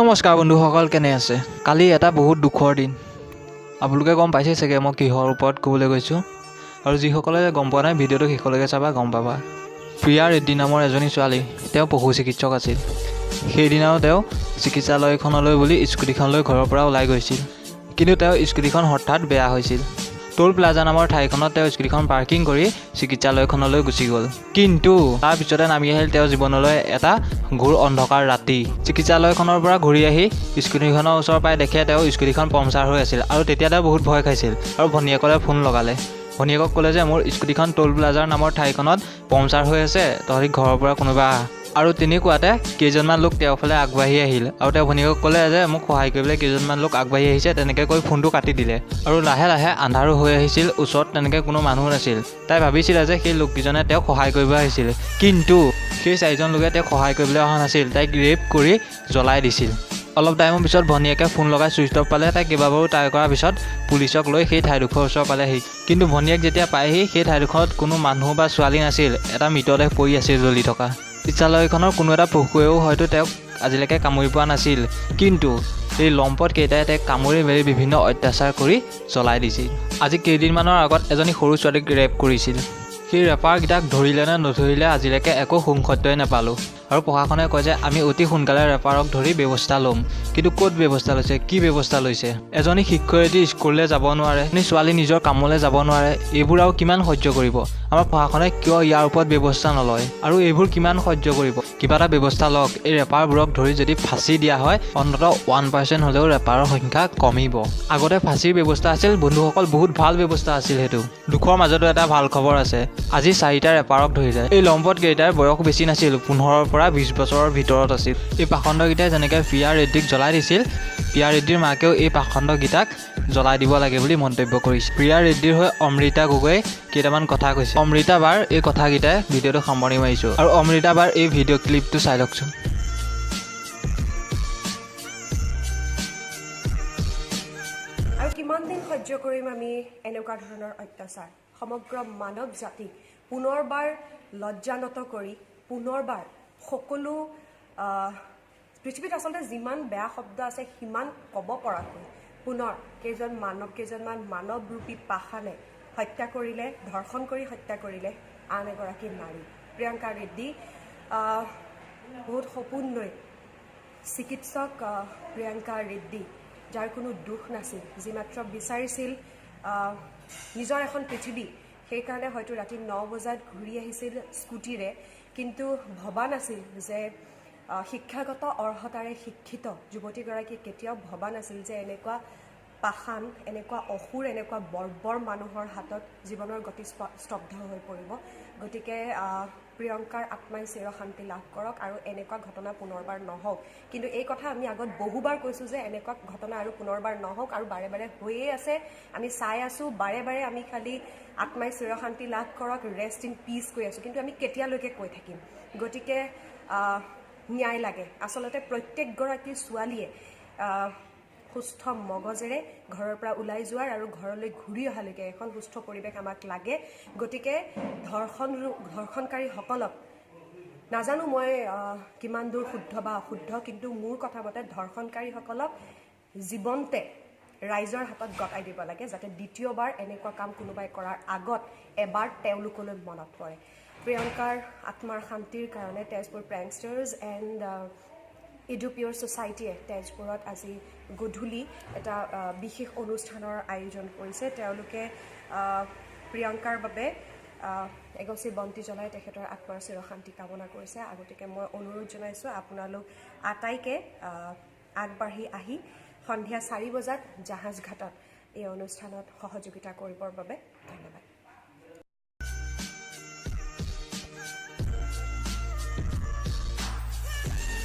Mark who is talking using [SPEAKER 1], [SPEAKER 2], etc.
[SPEAKER 1] নমস্কাৰ বন্ধুসকল, কেনে আছে? কালি এটা বহুত দুখৰ দিন। আপোনালোকে গম পাইছে চাগে মই কিহৰ ওপৰত ক'বলৈ গৈছোঁ। আৰু যিসকলে গম পোৱা নাই, ভিডিঅ'টো শেষলৈকে চাবা, গম পাবা। প্ৰিয়া ৰেড্ডি নামৰ এজনী ছোৱালী, তেওঁ পশু চিকিৎসক আছিল। সেইদিনাও তেওঁ চিকিৎসালয়খনলৈ বুলি স্কুটিখন লৈ ঘৰৰ পৰা ওলাই গৈছিল। কিন্তু তেওঁ স্কুটিখন হঠাৎ বেয়া হৈছিল। টোল প্লাজা নামৰ ঠাইখনত তেওঁ স্কুটিখন পাৰ্কিং কৰি চিকিৎসালয়খনলৈ গুচি গ'ল। কিন্তু তাৰ পিছতে নামি আহিল তেওঁৰ জীৱনলৈ এটা ঘোৰ অন্ধকাৰ ৰাতি। চিকিৎসালয়খনৰ পৰা ঘূৰি আহি স্কুটিখনৰ ওচৰ পাই দেখে তেওঁ স্কুটিখন পামচাৰ হৈ আছিল। আৰু তেতিয়া তেওঁ বহুত ভয় খাইছিল আৰু ভনীয়েকলে ফোন লগালে। ভনীয়েকক ক'লে যে মোৰ স্কুটিখন টোল প্লাজাৰ নামৰ ঠাইখনত পামচাৰ হৈ আছে, তহঁতি ঘৰৰ পৰা কোনোবা আহ। আৰু তেনেকুৱাতে কেইজনমান লোক তেওঁৰ ফালে আগবাঢ়ি আহিল আৰু তেওঁ ভনীয়েকক ক'লে যে মোক সহায় কৰিবলৈ কেইজনমান লোক আগবাঢ়ি আহিছে। তেনেকৈ কৈ ফোনটো কাটি দিলে। আৰু লাহে লাহে আন্ধাৰো হৈ আহিছিল, ওচৰত তেনেকৈ কোনো মানুহ নাছিল। তাই ভাবিছিলে যে সেই লোককেইজনে তেওঁক সহায় কৰিব আহিছিল, কিন্তু সেই চাৰিজন লোকে তেওঁক সহায় কৰিবলৈ অহা নাছিল। তাইক ৰেপ কৰি জ্বলাই দিছিল। অলপ টাইমৰ পিছত ভনীয়েকে ফোন লগাই চুইচ অফ পালে। তাই কেইবাবাৰো ট্ৰাই কৰাৰ পিছত পুলিচক লৈ সেই ঠাইডোখৰ ওচৰ পালেহি। কিন্তু ভনীয়েক যেতিয়া পায়হি, সেই ঠাইডোখৰত কোনো মানুহ বা ছোৱালী নাছিল। এটা মৃতদেহ পৰি আছিল জ্বলি থকা। চিকিৎসালয়খনৰ কোনো এটা পশুৱেও হয়তো তেওঁক আজিলৈকে কামুৰি পোৱা নাছিল, কিন্তু এই লম্পট কেইটাই তাইক কামুৰি মেলি বিভিন্ন অত্যাচাৰ কৰি জ্বলাই দিছিল। আজি কেইদিনমানৰ আগত এজনী সৰু ছোৱালীক ৰেপ কৰিছিল। সেই ৰেপাৰকেইটাক ধৰিলে নে নধৰিলে আজিলৈকে একো সত্যই নাপালোঁ। আৰু প্ৰশাসনে কয় যে আমি অতি সোনকালে ৰেপাৰক ধৰি ব্যৱস্থা ল'ম। কিন্তু ক'ত ব্যৱস্থা লৈছে, কি ব্যৱস্থা লৈছে? এজনী শিক্ষয়িত্ৰী স্কুললৈ যাব নোৱাৰে, এজনী ছোৱালী নিজৰ কামলৈ যাব নোৱাৰে। এইবোৰ আৰু কিমান সহ্য কৰিব? আমাৰ প্ৰশাসনে কিয় ইয়াৰ ওপৰত ব্যৱস্থা নলয়? আৰু এইবোৰ কিমান সহ্য কৰিব? কিবা এটা ব্যৱস্থা লওক। এই ৰেপাৰবোৰক ধৰি যদি ফাঁচি দিয়া হয়, অন্ততঃ 1% হ'লেও ৰেপাৰৰ সংখ্যা কমিব। আগতে ফাঁচিৰ ব্যৱস্থা আছিল বন্ধুসকল, বহুত ভাল ব্যৱস্থা আছিল সেইটো। দুখৰ মাজতো এটা ভাল খবৰ আছে। আজি 4টা ৰেপাৰক ধৰিলে। এই লম্পট কেইটাৰ বয়স বেছি নাছিল, 15ৰ পৰা 20 বছৰৰ ভিতৰত আছিল। এই পাখণ্ডকেইটাই যেনেকৈ প্ৰিয়া ৰেড্ডিক জ্বলাই দিছিল, প্ৰিয়া ৰেড্ডিৰ মাকেও এই পাখণ্ডকেইটাক জ্বলাই দিব লাগে বুলি মন্তব্য কৰিছে। প্ৰিয়া ৰেড্ডিৰ হৈ অমৃতা গগৈয়ে কেইটামান কথা কৈছে। অমৃতা বাৰ এই কথাকেইটাই ভিডিঅ'টো সামৰণি মাৰিছোঁ। আৰু অমৃতা বাৰ এই ভিডিঅ' ক্লিপটো চাই লওকচোন।
[SPEAKER 2] আৰু কিমান দিন সহ্য কৰিম আমি এনেকুৱা ধৰণৰ অত্যাচাৰ? সমগ্ৰ মানৱ জাতিক পুনৰবাৰ লজ্জানত কৰি, পুনৰবাৰ সকলো পৃথিৱীত আচলতে যিমান বেয়া শব্দ আছে সিমান ক'ব পৰাকৈ পুনৰ কেইজনমান মানৱৰূপী পাষাণে হত্যা কৰিলে, ধৰ্ষণ কৰি হত্যা কৰিলে আন এগৰাকী নাৰী প্ৰিয়ংকা ৰেড্ডি। বহুত সপোন লৈ চিকিৎসক প্ৰিয়ংকা ৰেড্ডি, যাৰ কোনো দুখ নাছিল, যি মাত্ৰ বিচাৰিছিল নিজৰ এখন পৃথিৱী। সেইকাৰণে হয়তো ৰাতি 9 বজাত ঘূৰি আহিছিল স্কুটিৰে, কিন্তু ভবা নাছিল যে শিক্ষাগত অৰ্হতাৰে শিক্ষিত যুৱতীগৰাকীয়ে কেতিয়াও ভবা নাছিল যে এনেকুৱা পাষাণ, এনেকুৱা অসুৰ, এনেকুৱা বৰ্বৰ মানুহৰ হাতত জীৱনৰ গতি স্তব্ধ হৈ পৰিব। গতিকে প্ৰিয়ংকাৰ আত্মাই চিৰশান্তি লাভ কৰক আৰু এনেকুৱা ঘটনা পুনৰবাৰ নহওক। কিন্তু এই কথা আমি আগত বহুবাৰ কৈছোঁ যে এনেকুৱা ঘটনা আৰু পুনৰবাৰ নহওক, আৰু বাৰে বাৰে হৈয়ে আছে। আমি চাই আছোঁ, বাৰে বাৰে আমি খালি আত্মাই চিৰশান্তি লাভ কৰক, ৰেষ্ট ইন পিচ কৈ আছোঁ, কিন্তু আমি কেতিয়ালৈকে কৈ থাকিম? গতিকে ন্যায় লাগে। আচলতে প্ৰত্যেকগৰাকী ছোৱালীয়ে সুস্থ মগজেৰে ঘৰৰ পৰা ওলাই যোৱাৰ আৰু ঘৰলৈ ঘূৰি অহালৈকে এখন সুস্থ পৰিৱেশ আমাক লাগে। গতিকে ধৰ্ষণকাৰীসকলক নাজানো মই কিমান দূৰ শুদ্ধ বা অশুদ্ধ, কিন্তু মোৰ কথা মতে ধৰ্ষণকাৰীসকলক জীৱন্তে ৰাইজৰ হাতত গতাই দিব লাগে, যাতে দ্বিতীয়বাৰ এনেকুৱা কাম কোনোবাই কৰাৰ আগত এবাৰ তেওঁলোকলৈ মনত পৰে। প্ৰিয়ংকাৰ আত্মাৰ শান্তিৰ কাৰণে তেজপুৰ প্ৰেংষ্টাৰ্ছ এণ্ড ইডুপিয়ৰ ছ'চাইটিয়ে তেজপুৰত আজি গধূলি এটা বিশেষ অনুষ্ঠানৰ আয়োজন কৰিছে। তেওঁলোকে প্ৰিয়ংকাৰ বাবে এগছি বন্তি জ্বলাই তেখেতৰ আত্মাৰ চিৰশান্তি কামনা কৰিছে। গতিকে মই অনুৰোধ জনাইছোঁ আপোনালোক আটাইকে আগবাঢ়ি আহি সন্ধিয়া 4 বজাত জাহাজ ঘাটত এই অনুষ্ঠানত সহযোগিতা কৰিবৰ বাবে ধন্যবাদ।